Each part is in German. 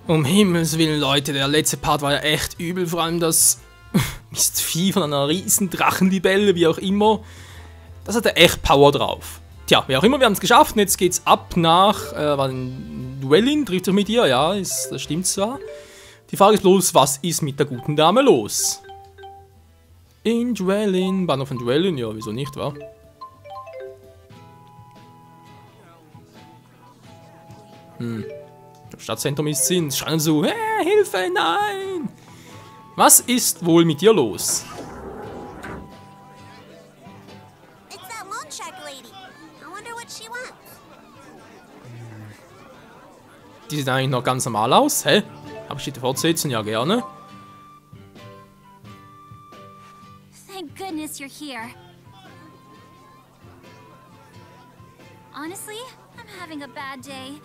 Um Himmels Willen, Leute, der letzte Part war ja echt übel, vor allem das Mistvieh von einer riesen Drachenlibelle, wie auch immer. Das hatte echt Power drauf. Tja, wie auch immer, wir haben es geschafft und jetzt geht's ab nach Dwellin, trifft sich mit ihr, ja, das stimmt zwar. Die Frage ist bloß, was ist mit der guten Dame los? In Dwellin, Bahnhof von Dwellin, ja, wieso nicht, wa? Im Stadtzentrum ist sie, es scheint so, Hilfe, nein! Was ist wohl mit dir los? It's that loan shark lady. I wonder what she wants. Die sieht eigentlich noch ganz normal aus, hä? Aber steht fortsetzen, ja gerne. Thank goodness you're here. Honestly, I'm having a bad day.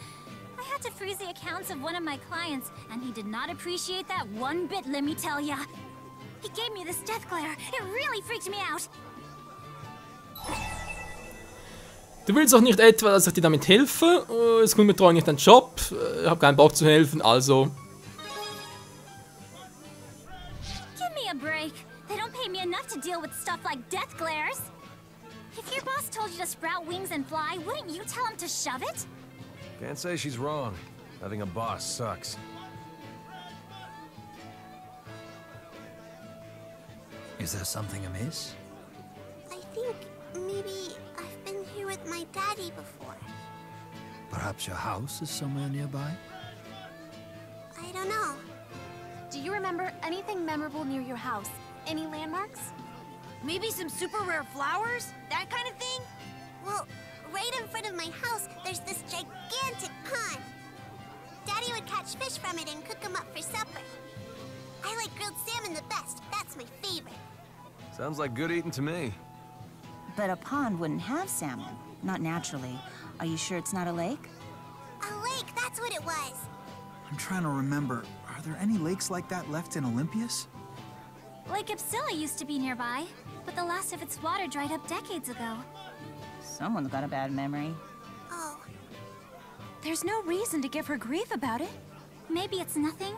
I had to freeze the accounts of one of my clients, and he did not appreciate that one bit, let me tell ya. He gave me this death glare. It really freaked me out. Du willst doch nicht etwa, dass ich dir damit helfe? Es kommt mir treu nicht dein Job. Ich habe keinen Bock zu helfen, also. Give me a break. They don't pay me enough to deal with stuff like death glares. If your boss told you to sprout wings and fly, wouldn't you tell him to shove it? Can't say she's wrong. Having a boss sucks. Is there something amiss? I think maybe I've been here with my daddy before. Perhaps your house is somewhere nearby? I don't know. Do you remember anything memorable near your house? Any landmarks? Maybe some super rare flowers? That kind of thing? Well, right in front of my house, there's this gigantic pond. Daddy would catch fish from it and cook them up for supper. I like grilled salmon the best. That's my favorite. Sounds like good eating to me. But a pond wouldn't have salmon. Not naturally. Are you sure it's not a lake? A lake, that's what it was. I'm trying to remember. Are there any lakes like that left in Olympias? Lake Ipsilla used to be nearby, but the last of its water dried up decades ago. Someone's got a bad memory. Oh, There's no reason to give her grief about it. maybe it's nothing,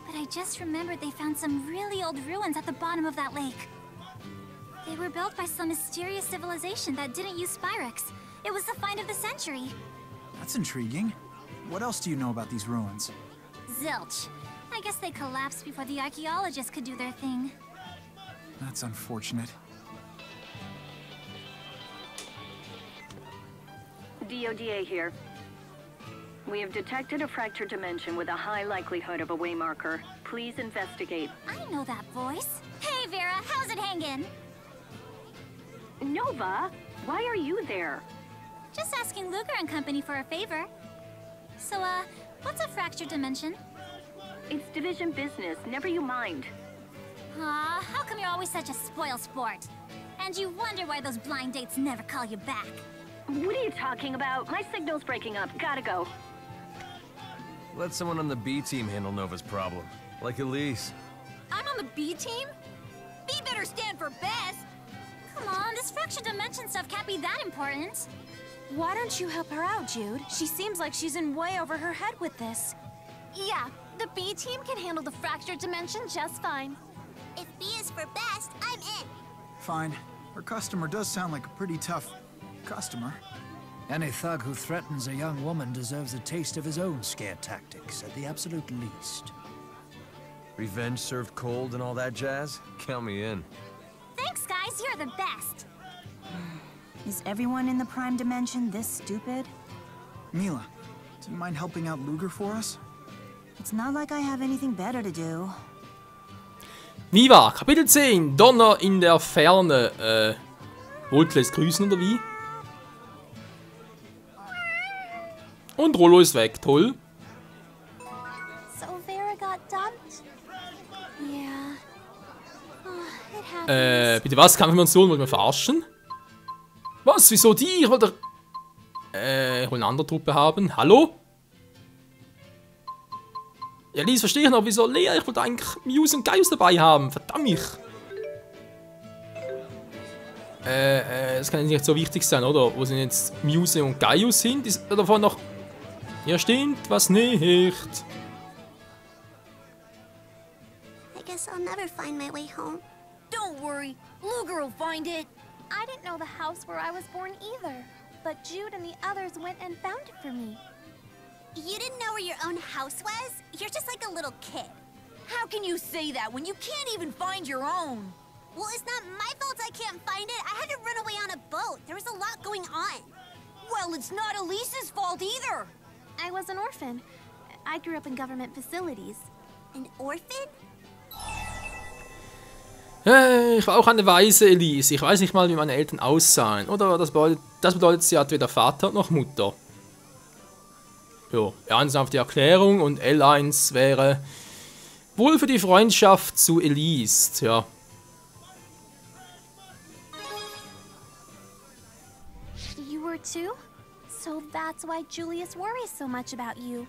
but I just remembered they found some really old ruins at the bottom of that lake. They were built by some mysterious civilization that didn't use Spyrex. It was the find of the century. That's intriguing. What else do you know about these ruins? Zilch. I guess they collapsed before the archaeologists could do their thing. That's unfortunate. DODA here. We have detected a fractured dimension with a high likelihood of a waymarker. Please investigate. I know that voice. Hey, Vera, how's it hanging? Nova, why are you there? Just asking Luger and company for a favor. So, what's a fractured dimension? It's division business, never you mind. Aw, how come you're always such a spoil sport? And you wonder why those blind dates never call you back. What are you talking about? My signal's breaking up. Gotta go. Let someone on the B team handle Nova's problem. Like Elise. I'm on the B team? B better stand for best. Come on, this fractured dimension stuff can't be that important. Why don't you help her out, Jude? She seems like she's in way over her head with this. Yeah, the B team can handle the fractured dimension just fine. If B is for best, I'm in. Fine. Her customer does sound like a pretty tough customer. Any thug who threatens a young woman deserves a taste of his own scare tactics, at the absolute least. Revenge served cold and all that jazz? Count me in. Thanks, guys, you're the best. Is everyone in the Prime Dimension this stupid? Mila, do you mind helping out Luger for us? It's not like I have anything better to do. Viva, Kapitel 10, Donner in der Ferne. Wollt lässt grüßen oder wie? Und Rollo ist weg, toll. So Vera got dumped? Yeah. Oh, it happens. Bitte was? Kampfinformation, wollt ihr mich verarschen? Was? Wieso die? Ich wollte... ich will eine andere Truppe haben. Hallo? Ja, Lies, verstehe ich noch. Wieso Lea? Ich wollte eigentlich Muse und Gaius dabei haben. Verdammt mich. Das kann nicht so wichtig sein, oder? Wo sind jetzt Muse und Gaius sind? Ist davon noch... Ja, stimmt, was nicht. guess I'll never find my way home. Don't worry, Luger will find it. I didn't know the house where I was born either, but Jude and the others went and found it for me. You didn't know where your own house was? You're just like a little kid. How can you say that when you can't even find your own? Well, it's not my fault I can't find it. I had to run away on a boat. There was a lot going on. Well, it's not Elise's fault either. I was an orphan. I grew up in government facilities. An orphan? Ich war auch eine Waise, Elise. Ich weiß nicht mal, wie meine Eltern aussahen. Oder das bedeutet, sie hat weder Vater noch Mutter. Jo, R1 ist auf die Erklärung und L1 wäre wohl für die Freundschaft zu Elise. Tja. You were too? So that's why Julius worries so much about you.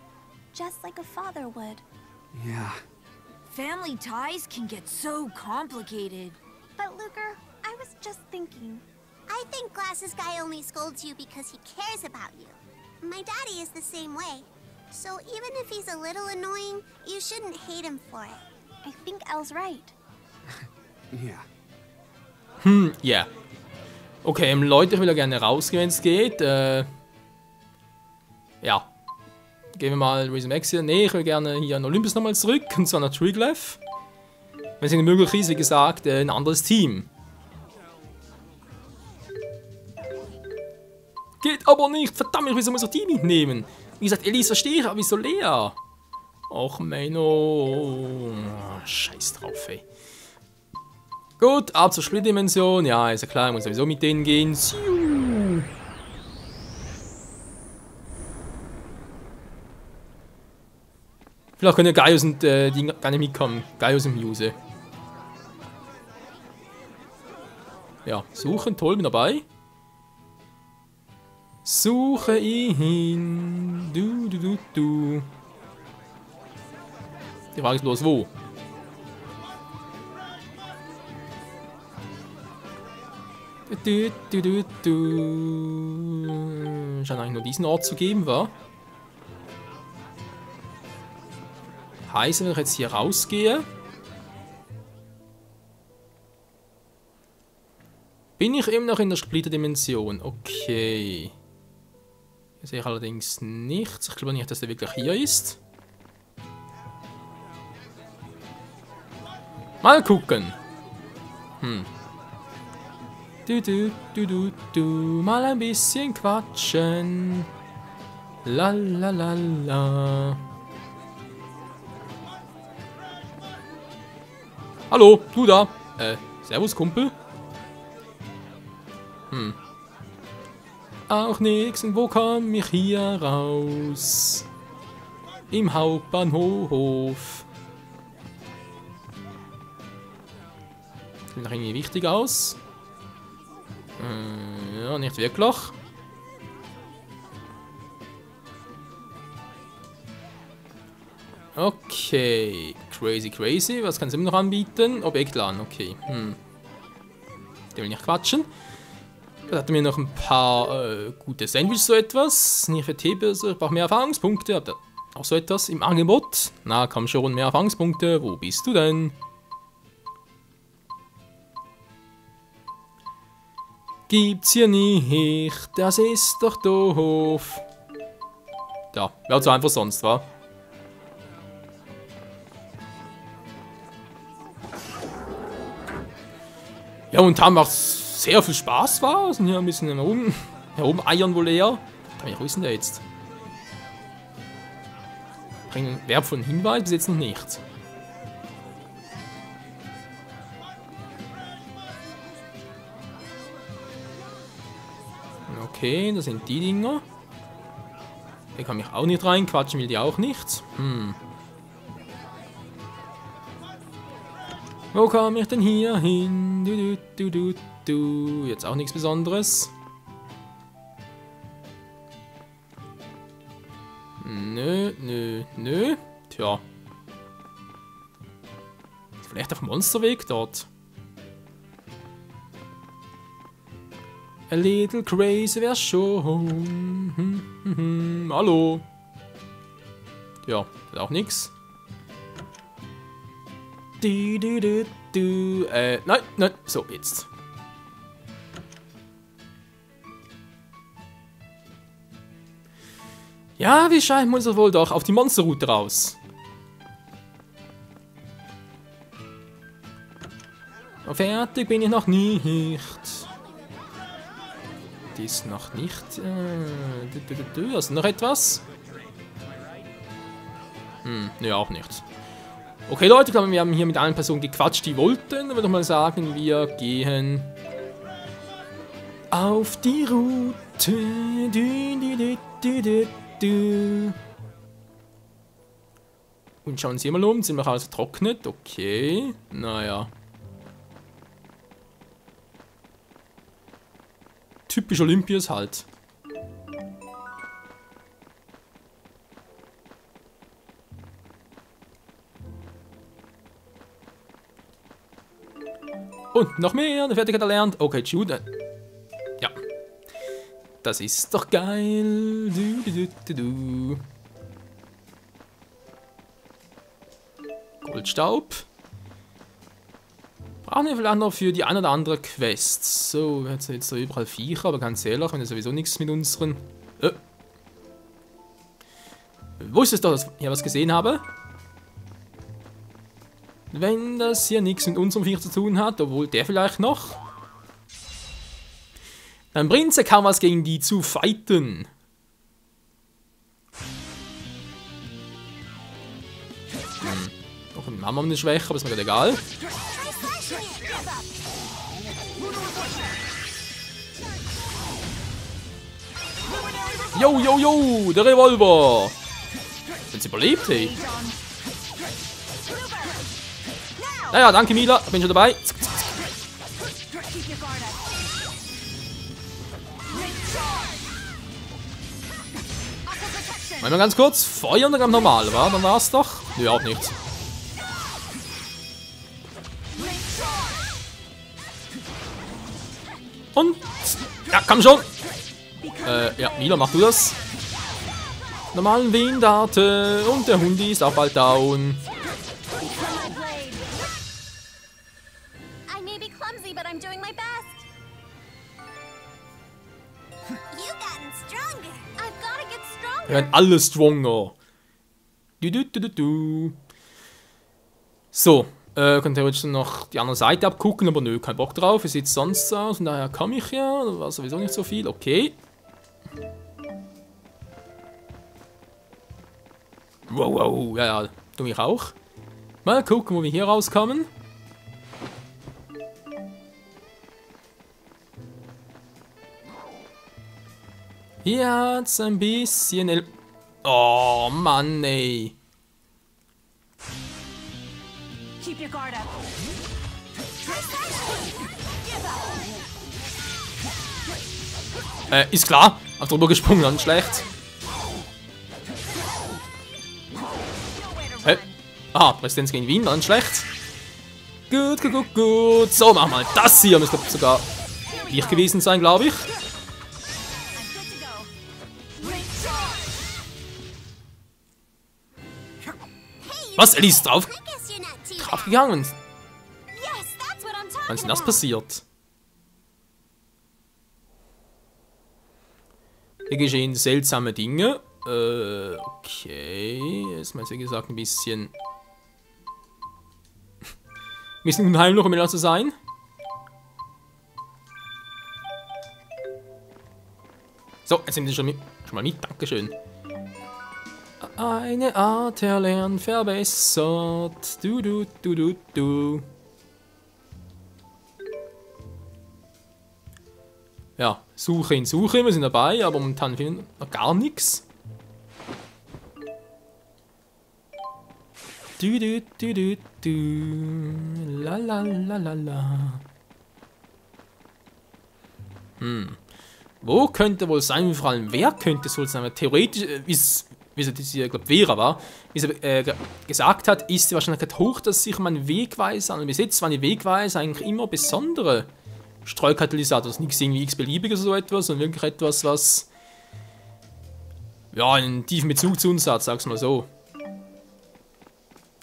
Just like a father would. Yeah. Family ties can get so complicated. But Luger, I was just thinking. I think Glasses Guy only scolds you because he cares about you. My daddy is the same way. So even if he's a little annoying, you shouldn't hate him for it. I think Elle's right. Yeah. Ja. Okay, Leute, ich will ja gerne rausgehen, wenn es geht. Ja. Gehen wir mal Reason Max hier. Ne, ich will gerne hier an Olympus nochmal zurück, und zwar nach Triglav. Wenn es nicht möglich ist, wie gesagt, ein anderes Team. Geht aber nicht! Verdammt, ich will so unser Team mitnehmen! Wie gesagt, Elise verstehe ich, aber wieso Lea? Och, Menno. Scheiß drauf, ey. Gut, ab zur Splitdimension. Ja, ist ja klar, ich muss sowieso mit denen gehen. Vielleicht können Gaius und die gar nicht mitkommen. Gaius und Muse. Ja, suchen, toll, bin dabei. Suche ihn. Du. Die Frage ist bloß, wo? Scheint eigentlich nur diesen Ort zu geben, wa? Heißt, wenn ich jetzt hier rausgehe, bin ich eben noch in der Splitterdimension. Okay. Hier sehe ich allerdings nichts. Ich glaube nicht, dass der wirklich hier ist. Mal gucken. Mal ein bisschen quatschen. La. Hallo, du da. Servus, Kumpel. Auch nix, und wo komm ich hier raus? Im Hauptbahnhof. Sieht noch irgendwie wichtig aus. Ja, nicht wirklich. Okay, crazy. Was kann es immer noch anbieten? Objektladen, okay. Der will nicht quatschen. Da hatten wir noch ein paar gute Sandwiches, so etwas. Nicht für Teebörse, ich brauche mehr Erfahrungspunkte. Habt ihr auch so etwas im Angebot? Na, komm schon, mehr Erfahrungspunkte. Wo bist du denn? Gibt's hier nicht. Das ist doch doof. Ja, wäre so einfach sonst, wa? Ja, und haben auch sehr viel Spaß war. Sind hier ein bisschen herum eiern wohl eher. Wo ist denn der jetzt? Bringen wertvollen Hinweis, bis jetzt noch nicht. Okay, das sind die Dinger. Hier kann ich auch nicht rein, quatschen will die auch nicht. Wo komme ich denn hier hin? Du. Jetzt auch nichts Besonderes. Nö. Tja. Vielleicht auf dem Monsterweg dort. A little crazy wär schon. Hallo. Ja, auch nix. Nein, so, jetzt. Ja, wir scheinen uns wohl doch auf die Monsterroute raus. Fertig bin ich noch nicht. Die ist noch nicht. Hast du noch etwas? Ne, auch nichts. Okay, Leute, ich glaube, wir haben hier mit allen Personen gequatscht, die wollten. Dann würde ich mal sagen, wir gehen auf die Route. Und schauen Sie mal um, sind wir also trocknet? Okay, naja. Typisch Olympias halt. Und noch mehr, eine Fertigkeit erlernt. Okay, Jude. Ja. Das ist doch geil. Goldstaub. Brauchen wir vielleicht noch für die ein oder andere Quest. So, jetzt da überall Viecher, aber ganz ehrlich, wenn wir sowieso nichts mit unseren... Wusstest du, dass ich hier was gesehen habe? Wenn das hier nichts mit unserem Viech zu tun hat, obwohl der vielleicht noch... Dann bringt es ja kaum was gegen die zu fighten. Noch ein Mama eine Schwäche, aber ist mir gerade egal. Jo, der Revolver! Sind überlebt, hey? Naja, danke Mila, bin schon dabei. Mal ganz kurz, Feuer und dann normal, war? Dann war's doch. Nö, auch nichts. Und, ja, komm schon. Ja, Mila, mach du das. Normalen Windarte und der Hundi ist auch bald down. Wir werden alle stronger. So, könnt ihr jetzt noch die andere Seite abgucken, aber nö, kein Bock drauf. Wie sieht es sonst aus? Und daher komme ich ja, da war sowieso nicht so viel. Okay. Wow, ja, tu mich auch. Mal gucken, wo wir hier rauskommen. Hier hat's ein bisschen... Oh, Mann, ey. Keep your guard up. Ist klar. Auf drüber gesprungen, dann schlecht. Aha, Präsidenz gegen Wien, dann schlecht. Gut. So, mach mal das hier. Müsste sogar Licht gewesen sein, glaube ich. Was? Ellie ist drauf gegangen. Wann ist denn das passiert? Hier geschehen seltsame Dinge. Okay. Ist mal so gesagt ein bisschen unheimlich, um ehrlich zu sein. So, jetzt sind wir schon mal mit. Dankeschön. Eine Art erlernen verbessert. Du. Ja, Suche, wir sind dabei, aber momentan finden wir gar nichts. La. Wo könnte wohl sein, vor allem wer könnte es wohl sein? Theoretisch, wie es ich glaube Vera war, wie sie gesagt hat, ist die Wahrscheinlichkeit hoch, dass sich mein Wegweiser, und bis jetzt waren die Wegweiser eigentlich immer besondere Streukatalysators, nichts irgendwie x-beliebiges oder so etwas, sondern wirklich etwas, was ja einen tiefen Bezug zu uns hat, sag's mal so.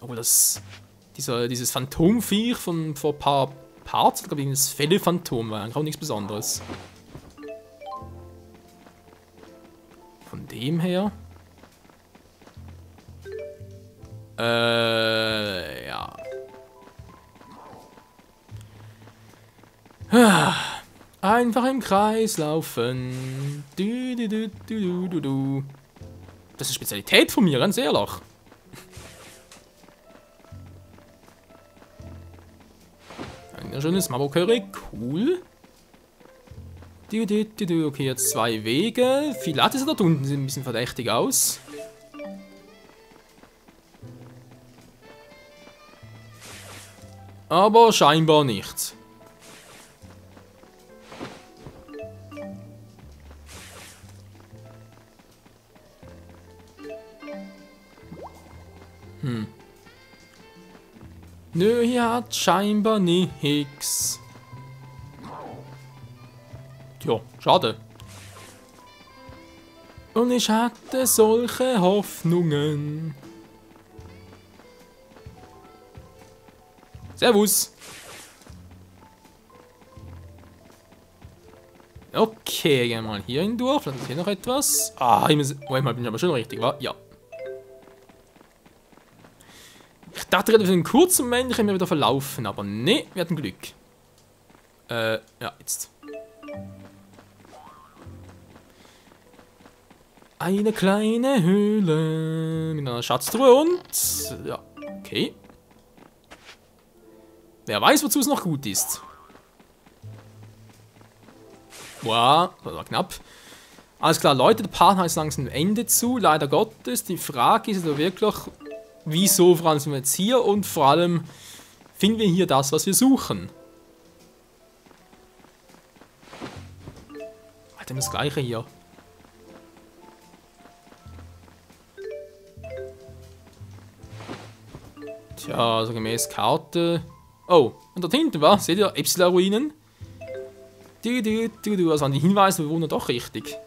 Obwohl das Dieses Phantomviech von vor ein paar Parts, ich glaube, das Felle-Phantom war eigentlich auch nichts Besonderes. Von dem her. Ja. Einfach im Kreis laufen. Das ist eine Spezialität von mir, ganz ehrlich. Ein schönes Mabo-Curry, cool. Okay, jetzt 2 Wege. Pilates dort unten sieht ein bisschen verdächtig aus. Aber scheinbar nicht. Nö, hier hat scheinbar nichts. Tja, schade. Und ich hatte solche Hoffnungen. Servus. Okay, gehen wir mal hier hindurch. Vielleicht ist hier noch etwas. Ah, ich muss... Moment, bin ich aber schon richtig, wa? Ja. Ich dachte gerade für einen kurzen Moment, ich hätte mir wieder verlaufen, aber nee, wir hatten Glück. Ja, jetzt. Eine kleine Höhle mit einer Schatztruhe und... Ja, okay. Wer weiß, wozu es noch gut ist. Wow, das war knapp. Alles klar, Leute, der Part heißt langsam Ende zu, leider Gottes. Die Frage ist also wirklich, wieso vor allem sind wir jetzt hier und vor allem finden wir hier das, was wir suchen. Alter, das Gleiche hier. Tja, also gemäß Karte. Oh, und dort hinten war, seht ihr, Epsilon-Ruinen? Also an die Hinweise, wir wohnen doch richtig.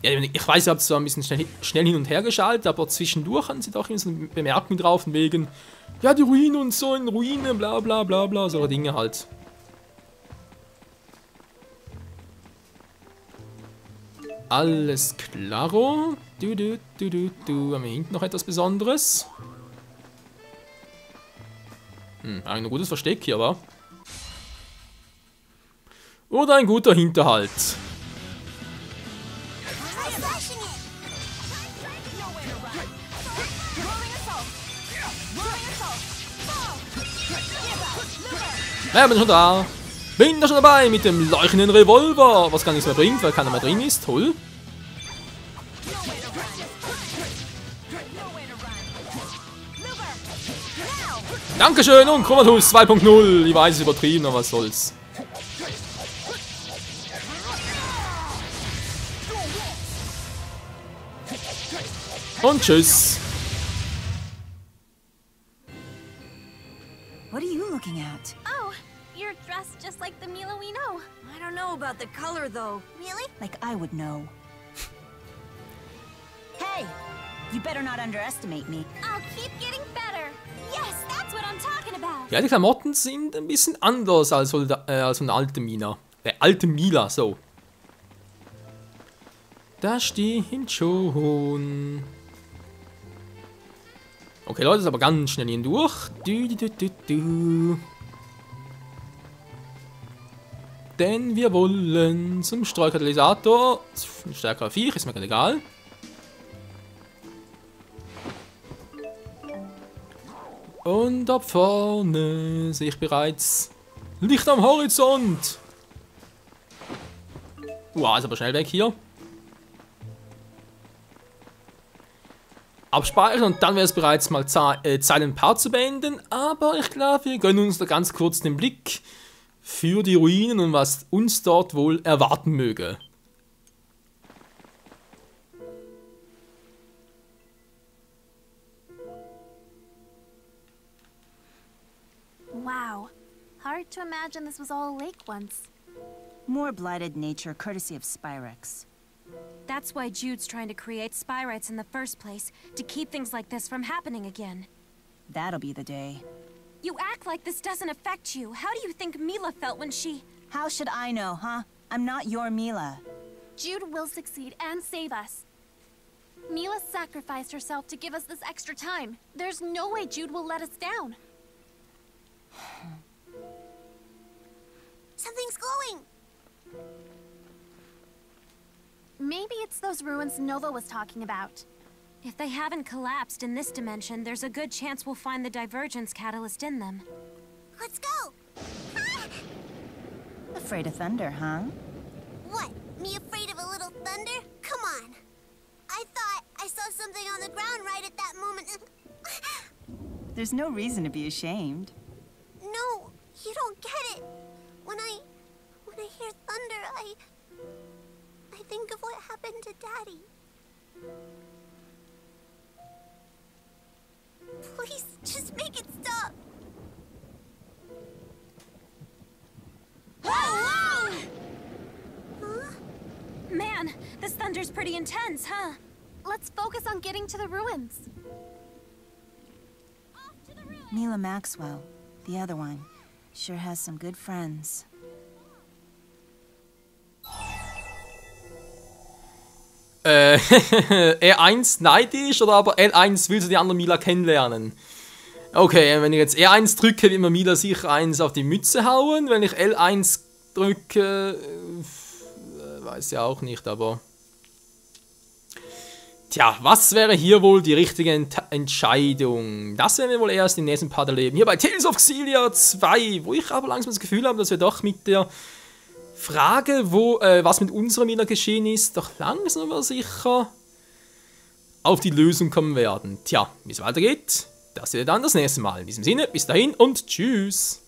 Ja, ich weiß, ihr habt zwar ein bisschen schnell hin und her geschaltet, aber zwischendurch haben sie doch immer so eine Bemerkung drauf, von wegen, ja, die Ruinen und so in Ruinen, bla bla bla bla, solche Dinge halt. Alles klaro. Haben wir hinten noch etwas Besonderes? Ein gutes Versteck hier, wa? Oder ein guter Hinterhalt. Ja, bin schon da. Bin da schon dabei mit dem leuchtenden Revolver. Was gar nichts mehr bringt, weil keiner mehr drin ist. Toll. Dankeschön und Chromatus 2.0. Ich weiß, es ist übertrieben, aber was soll's. Und tschüss. What are you looking at? Oh, you're dressed just like the Mila we know. I don't know about the color, though. Really? Like I would know. Hey! You better not underestimate me. I'll keep getting better. Yes, that's what I'm talking about. Ja, die Klamotten sind ein bisschen anders als von der alten Mila. Alte Mila, so. Da stimmt schon. Okay, Leute, das ist aber ganz schnell hindurch. Denn wir wollen zum Streukatalysator. Ein stärkerer Viech, ist mir gerade egal. Und da vorne sehe ich bereits Licht am Horizont. Wow, ist aber schnell weg hier. Abspeichern und dann wäre es bereits mal Zeit, den Part zu beenden. Aber ich glaube, wir gönnen uns da ganz kurz den Blick für die Ruinen und was uns dort wohl erwarten möge. Wow. Hard to imagine this was all a lake once. More blighted nature courtesy of Spyrex. That's why Jude's trying to create Spyrites in the first place, to keep things like this from happening again. That'll be the day. You act like this doesn't affect you. How do you think Mila felt when she... How should I know, huh? I'm not your Mila. Jude will succeed and save us. Mila sacrificed herself to give us this extra time. There's no way Jude will let us down. Something's glowing! Maybe it's those ruins Nova was talking about. If they haven't collapsed in this dimension, there's a good chance we'll find the divergence catalyst in them. Let's go! Ah! Afraid of thunder, huh? What? Me afraid of a little thunder? Come on. I thought I saw something on the ground right at that moment. There's no reason to be ashamed. No, you don't get it. When I hear thunder, I think of what happened to Daddy. Please, just make it stop. Whoa! Huh? Man, this thunder's pretty intense, huh? Let's focus on getting to the ruins. Mila Maxwell, the other one, sure has some good friends. R1 neidisch oder aber L1 willst du die andere Mila kennenlernen? Okay, wenn ich jetzt R1 drücke, wird mir Mila sicher eins auf die Mütze hauen. Wenn ich L1 drücke, weiß ja auch nicht, aber... Tja, was wäre hier wohl die richtige Entscheidung? Das werden wir wohl erst im nächsten Part erleben. Hier bei Tales of Xillia 2, wo ich aber langsam das Gefühl habe, dass wir doch mit der Frage, was mit unserer Mila geschehen ist, doch langsam aber sicher auf die Lösung kommen werden. Tja, wie es weitergeht, das seht ihr dann das nächste Mal. In diesem Sinne, bis dahin und tschüss!